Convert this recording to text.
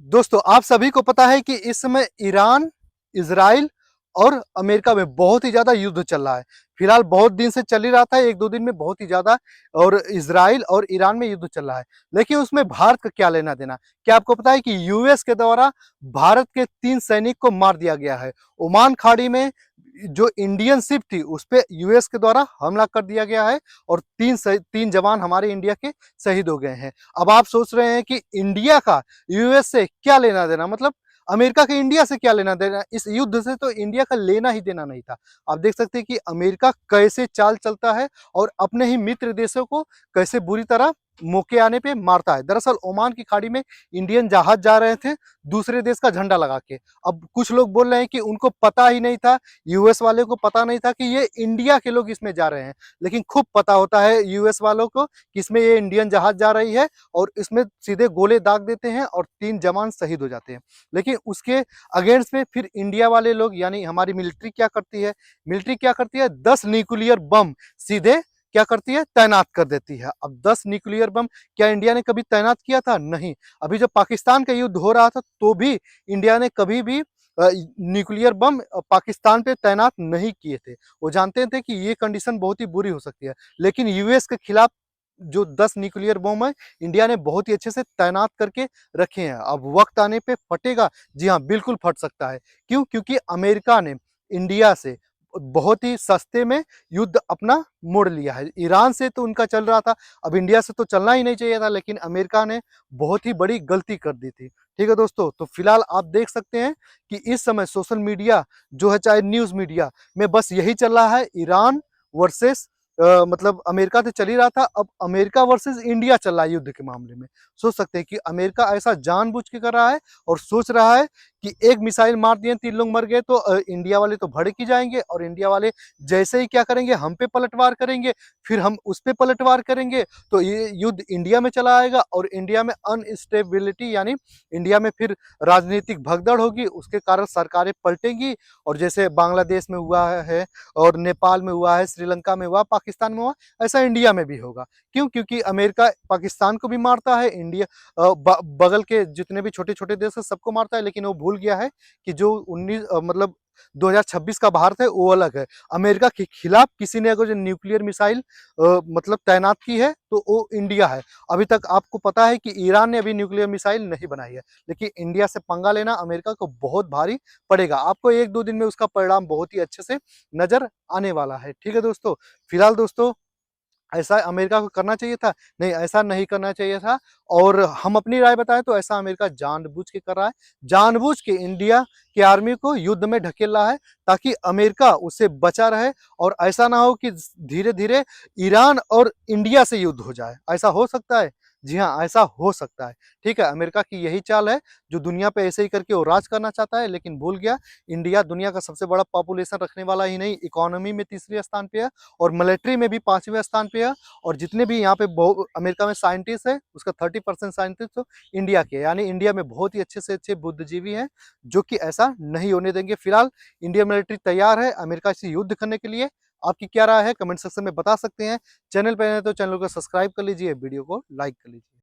दोस्तों आप सभी को पता है कि इस समय ईरान, इजराइल और अमेरिका में बहुत ही ज्यादा युद्ध चल रहा है। फिलहाल बहुत दिन से चल ही रहा था, एक दो दिन में बहुत ही ज्यादा और इजराइल और ईरान में युद्ध चल रहा है। लेकिन उसमें भारत का क्या लेना देना? क्या आपको पता है कि यूएस के द्वारा भारत के 3 सैनिक को मार दिया गया है। ओमान खाड़ी में जो इंडियन शिप थी उस पे यूएस के द्वारा हमला कर दिया गया है और तीन जवान हमारे इंडिया के शहीद हो गए हैं। अब आप सोच रहे हैं कि इंडिया का यूएस से क्या लेना देना, मतलब अमेरिका के इंडिया से क्या लेना देना? इस युद्ध से तो इंडिया का लेना ही देना नहीं था। आप देख सकते हैं कि अमेरिका कैसे चाल चलता है और अपने ही मित्र देशों को कैसे बुरी तरह मौके आने पे मारता है। दरअसल ओमान की खाड़ी में इंडियन जहाज जा रहे थे दूसरे देश का झंडा लगा के। अब कुछ लोग बोल रहे हैं कि उनको पता ही नहीं था, यूएस वाले को पता नहीं था कि ये इंडिया के लोग इसमें जा रहे हैं। लेकिन खूब पता होता है यूएस वालों को कि इसमें ये इंडियन जहाज जा रही है और इसमें सीधे गोले दाग देते हैं और 3 जवान शहीद हो जाते हैं। लेकिन उसके अगेंस्ट में फिर इंडिया वाले लोग यानी हमारी मिलिट्री क्या करती है? मिलिट्री क्या करती है? 10 न्यूक्लियर बम सीधे क्या करती है? तैनात कर देती है। अब 10 न्यूक्लियर बम क्या इंडिया ने कभी तैनात किया था? नहीं। अभी जब पाकिस्तान का युद्ध हो रहा था तो भी इंडिया ने कभी भी न्यूक्लियर बम पाकिस्तान पे तैनात नहीं किए थे। वो जानते थे कि ये कंडीशन बहुत ही बुरी हो सकती है। लेकिन यूएस के खिलाफ जो 10 न्यूक्लियर बम है इंडिया ने बहुत ही अच्छे से तैनात करके रखे हैं। अब वक्त आने पे फटेगा, जी हाँ बिल्कुल फट सकता है। क्यों? क्योंकि अमेरिका ने इंडिया से बहुत ही सस्ते में युद्ध अपना मोड़ लिया है। ईरान से तो उनका चल रहा था, अब इंडिया से तो चलना ही नहीं चाहिए था, लेकिन अमेरिका ने बहुत ही बड़ी गलती कर दी थी। ठीक है दोस्तों, तो फिलहाल आप देख सकते हैं कि इस समय सोशल मीडिया जो है, चाहे न्यूज मीडिया में बस यही चल रहा है, ईरान वर्सेस मतलब अमेरिका तो चल ही रहा था, अब अमेरिका वर्सेस इंडिया चल रहा है युद्ध के मामले में। सोच सकते हैं कि अमेरिका ऐसा जानबूझ के कर रहा है और सोच रहा है कि एक मिसाइल मार दिए 3 लोग मर गए तो इंडिया वाले तो भड़क ही जाएंगे और इंडिया वाले जैसे ही क्या करेंगे, हम पे पलटवार करेंगे, फिर हम उस पे पलटवार करेंगे, तो ये युद्ध इंडिया में चला आएगा और इंडिया में अनस्टेबिलिटी यानी इंडिया में फिर राजनीतिक भगदड़ होगी, उसके कारण सरकारें पलटेंगी। और जैसे बांग्लादेश में हुआ है और नेपाल में हुआ है, श्रीलंका में हुआ, पाकिस्तान में हुआ, ऐसा इंडिया में भी होगा। क्यों? क्योंकि अमेरिका पाकिस्तान को भी मारता है, इंडिया बगल के जितने भी छोटे छोटे देश है सबको मारता है, लेकिन वो भूल गया है कि जो 19 2026 का भारत है वो अलग है। अमेरिका के खिलाफ किसी ने अगर जो न्यूक्लियर मिसाइल मतलब तैनात की है तो वो इंडिया है। अभी तक आपको पता है कि ईरान ने अभी न्यूक्लियर मिसाइल नहीं बनाई है, लेकिन इंडिया से पंगा लेना अमेरिका को बहुत भारी पड़ेगा। आपको एक दो दिन में उसका परिणाम बहुत ही अच्छे से नजर आने वाला है। ठीक है दोस्तों, फिलहाल दोस्तों ऐसा अमेरिका को करना चाहिए था? नहीं, ऐसा नहीं करना चाहिए था। और हम अपनी राय बताएं तो ऐसा अमेरिका जानबूझ के कर रहा है, जानबूझ के इंडिया की आर्मी को युद्ध में ढकेल रहा है ताकि अमेरिका उससे बचा रहे और ऐसा ना हो कि धीरे धीरे ईरान और इंडिया से युद्ध हो जाए। ऐसा हो सकता है? जी हाँ, ऐसा हो सकता है। ठीक है, अमेरिका की यही चाल है, जो दुनिया पे ऐसे ही करके वो राज करना चाहता है, लेकिन भूल गया इंडिया दुनिया का सबसे बड़ा पॉपुलेशन रखने वाला ही नहीं, इकोनॉमी में तीसरे स्थान पे है और मिलिट्री में भी 5वें स्थान पे है। और जितने भी यहाँ पे अमेरिका में साइंटिस्ट है उसका 30% साइंटिस्ट तो इंडिया के, यानी इंडिया में बहुत ही अच्छे से अच्छे बुद्धिजीवी हैं जो कि ऐसा नहीं होने देंगे। फिलहाल इंडियन मिलिट्री तैयार है अमेरिका से युद्ध करने के लिए। आपकी क्या राय है कमेंट सेक्शन में बता सकते हैं। चैनल पर नए तो चैनल को सब्सक्राइब कर लीजिए, वीडियो को लाइक कर लीजिए।